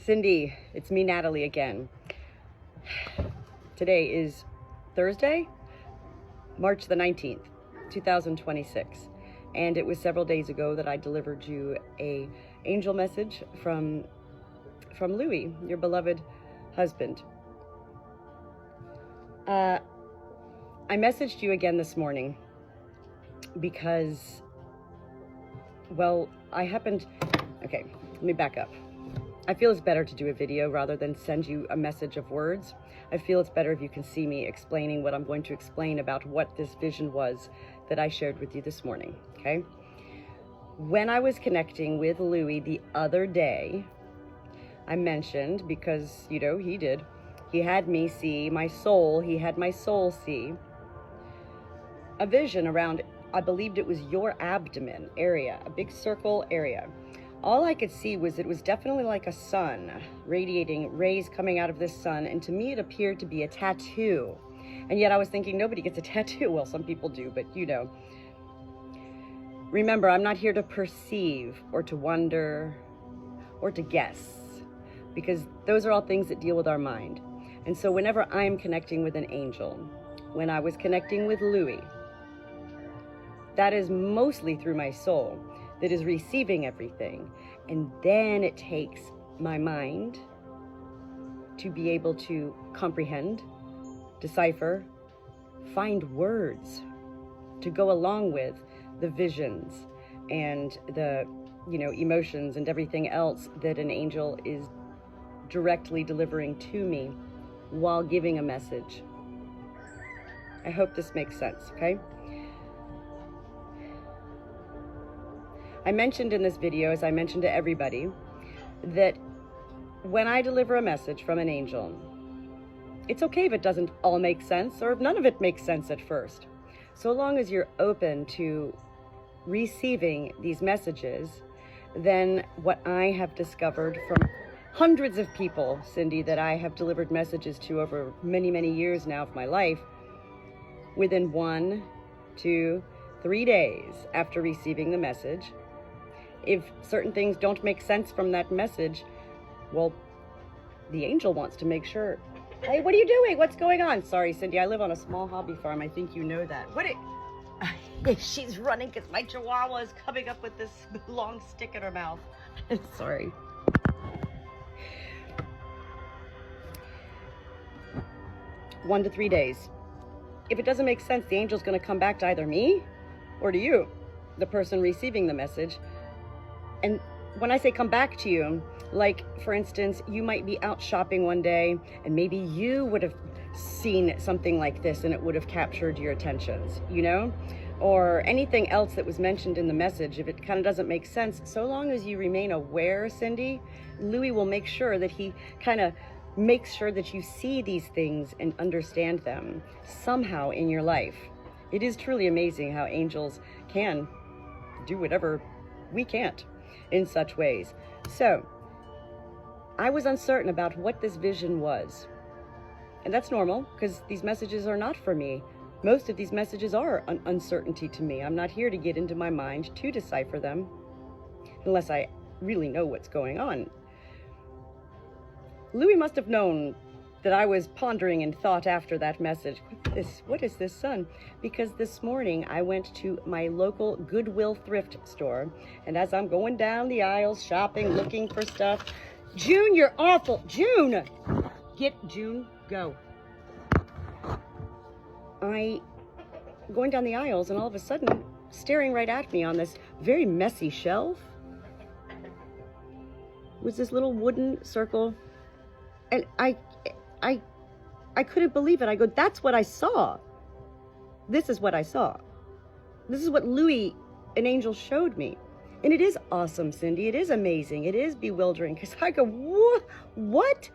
Cindy, it's me, Natalie, again. Today is Thursday, March the 19th, 2026. And it was several days ago that I delivered you a angel message from Louis, your beloved husband. I messaged you again this morning because, well, okay, let me back up. I feel it's better to do a video rather than send you a message of words. I feel it's better if you can see me explaining what I'm going to explain about what this vision was that I shared with you this morning, okay? When I was connecting with Louis the other day, I mentioned, because, he did, he had me see my soul, he had my soul see a vision around, I believed it was your abdomen area, a big circle area. All I could see was it was definitely like a sun, radiating rays coming out of this sun, and to me it appeared to be a tattoo. And yet I was thinking, nobody gets a tattoo. Well, some people do, but Remember, I'm not here to perceive or to wonder or to guess, because those are all things that deal with our mind. And so whenever I'm connecting with an angel, when I was connecting with Louis, that is mostly through my soul that is receiving everything. And then it takes my mind to be able to comprehend, decipher, find words to go along with the visions and the, emotions and everything else that an angel is directly delivering to me while giving a message. I hope this makes sense, okay? I mentioned in this video, as I mentioned to everybody, that when I deliver a message from an angel, it's okay if it doesn't all make sense or if none of it makes sense at first. So long as you're open to receiving these messages, then what I have discovered from hundreds of people, Cindy, that I have delivered messages to over many, many years now of my life, within 1, 2, 3 days after receiving the message, if certain things don't make sense from that message, well, the angel wants to make sure. Hey, what are you doing? What's going on? Sorry, Cindy, I live on a small hobby farm. I think you know that. She's running because my chihuahua is coming up with this long stick in her mouth. Sorry. One to 3 days. If it doesn't make sense, the angel's going to come back to either me or to you, the person receiving the message. And when I say come back to you, like, for instance, you might be out shopping one day and maybe you would have seen something like this and it would have captured your attentions, or anything else that was mentioned in the message. If it kind of doesn't make sense, so long as you remain aware, Cindy, Louis will make sure that he kind of makes sure that you see these things and understand them somehow in your life. It is truly amazing how angels can do whatever we can't in such ways. So I was uncertain about what this vision was. And that's normal, because these messages are not for me. Most of these messages are an uncertainty to me. I'm not here to get into my mind to decipher them, unless I really know what's going on. Louis must have known that I was pondering and thought after that message, what is this, son? Because this morning I went to my local Goodwill thrift store, and as I'm going down the aisles shopping, looking for stuff, June, you're awful. June, June, go. Going down the aisles, and all of a sudden, staring right at me on this very messy shelf was this little wooden circle, and I couldn't believe it. I go, that's what I saw. This is what I saw. This is what Louis, an angel, showed me. And it is awesome, Cindy. It is amazing. It is bewildering, because I go, what?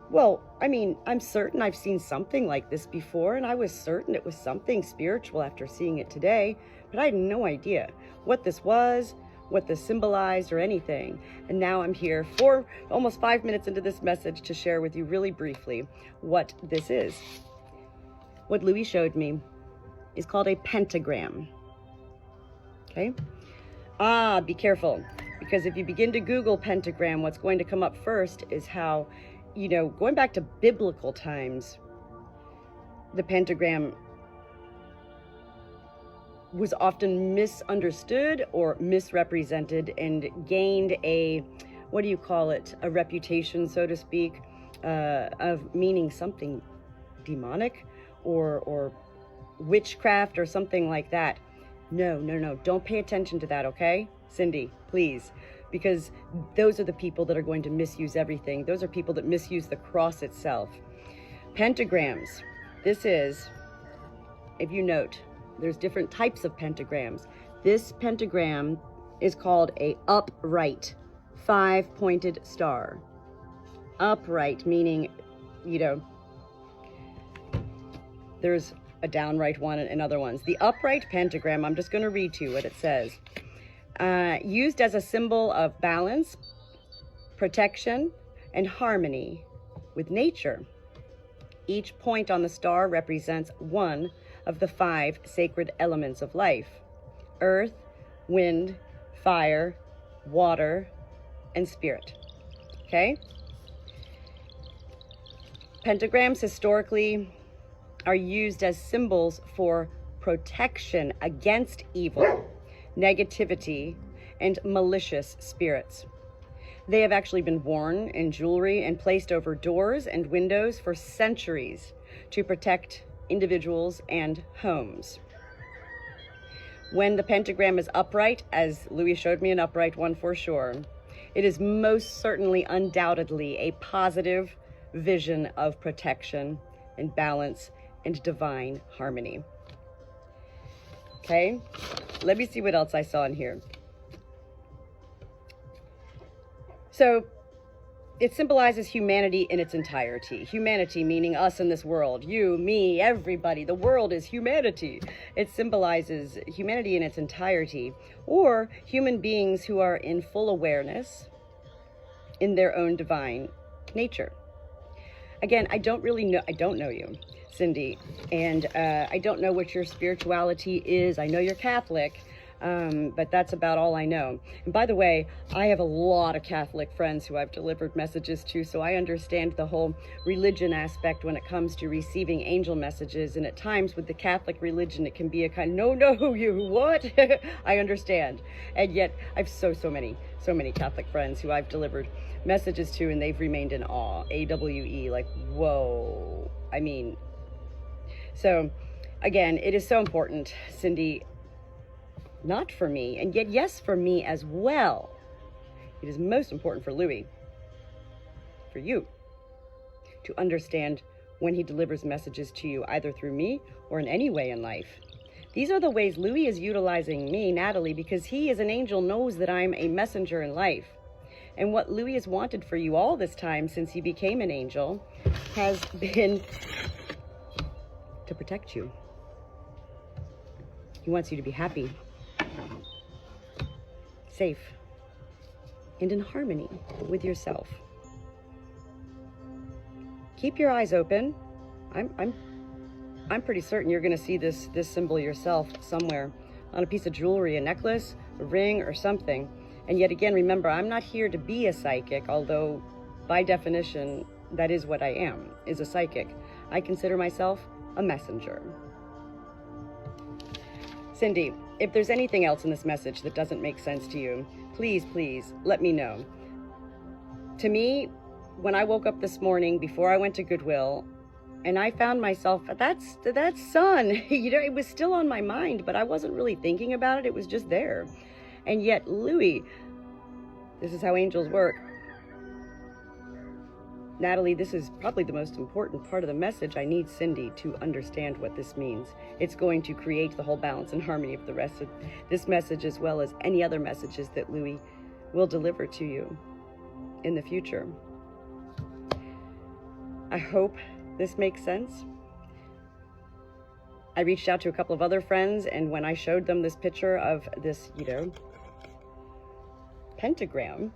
Well, I'm certain I've seen something like this before, and I was certain it was something spiritual after seeing it today, but I had no idea what this was, what this symbolized, or anything. And now I'm here for almost 5 minutes into this message to share with you really briefly what this is. What Louis showed me is called a pentagram. Okay? Be careful, because if you begin to Google pentagram, what's going to come up first is how, going back to biblical times, the pentagram was often misunderstood or misrepresented and gained a, what do you call it, a reputation, so to speak, of meaning something demonic or witchcraft or something like that. No, don't pay attention to that, okay? Cindy, please, because those are the people that are going to misuse everything. Those are people that misuse the cross itself. Pentagrams, this is, if you note, there's different types of pentagrams. This pentagram is called a upright 5-pointed star. Upright, meaning, there's a downright one and other ones. The upright pentagram, I'm just going to read to you what it says. Used as a symbol of balance, protection, and harmony with nature. Each point on the star represents one of the 5 sacred elements of life: earth, wind, fire, water, and spirit. Okay? Pentagrams historically are used as symbols for protection against evil, negativity, and malicious spirits. They have actually been worn in jewelry and placed over doors and windows for centuries to protect individuals and homes. When the pentagram is upright, as Louis showed me an upright one for sure, it is most certainly, undoubtedly, a positive vision of protection and balance and divine harmony. Okay, let me see what else I saw in here. So it symbolizes humanity in its entirety. Humanity meaning us in this world. You, me, everybody. The world is humanity. It symbolizes humanity in its entirety, or human beings who are in full awareness in their own divine nature. Again, I don't know you, Cindy, and I don't know what your spirituality is. I know you're Catholic, but that's about all I know. And by the way, I have a lot of Catholic friends who I've delivered messages to, so I understand the whole religion aspect when it comes to receiving angel messages. And at times with the Catholic religion, it can be a kind of, no, you what? I understand. And yet I have so many Catholic friends who I've delivered messages to, and they've remained in awe. AWE, like, whoa. I mean, so again, it is so important, Cindy, not for me, and yet yes, for me as well. It is most important for Louis, for you, to understand when he delivers messages to you, either through me or in any way in life. These are the ways Louis is utilizing me, Natalie, because he as an angel knows that I'm a messenger in life. And what Louis has wanted for you all this time since he became an angel has been to protect you. He wants you to be happy, safe, and in harmony with yourself. Keep your eyes open. I'm pretty certain you're going to see this symbol yourself somewhere on a piece of jewelry, a necklace, a ring, or something. And yet again, remember, I'm not here to be a psychic, although by definition, that is what I am, is a psychic. I consider myself a messenger. Cindy, if there's anything else in this message that doesn't make sense to you, please let me know. To me, when I woke up this morning before I went to Goodwill, and I found myself, that's sun. It was still on my mind, but I wasn't really thinking about it. It was just there. And yet, Louis, this is how angels work. Natalie, this is probably the most important part of the message. I need Cindy to understand what this means. It's going to create the whole balance and harmony of the rest of this message, as well as any other messages that Louis will deliver to you in the future. I hope this makes sense. I reached out to a couple of other friends, and when I showed them this picture of this, pentagram,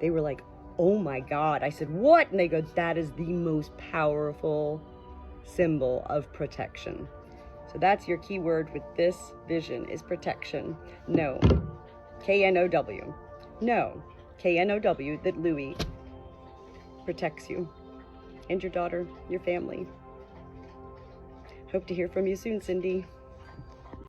they were like, oh my God. I said, what? And they go, that is the most powerful symbol of protection. So that's your key word with this vision, is protection. Know, K-N-O-W. Know, K-N-O-W, that Louis protects you and your daughter, your family. Hope to hear from you soon, Cindy.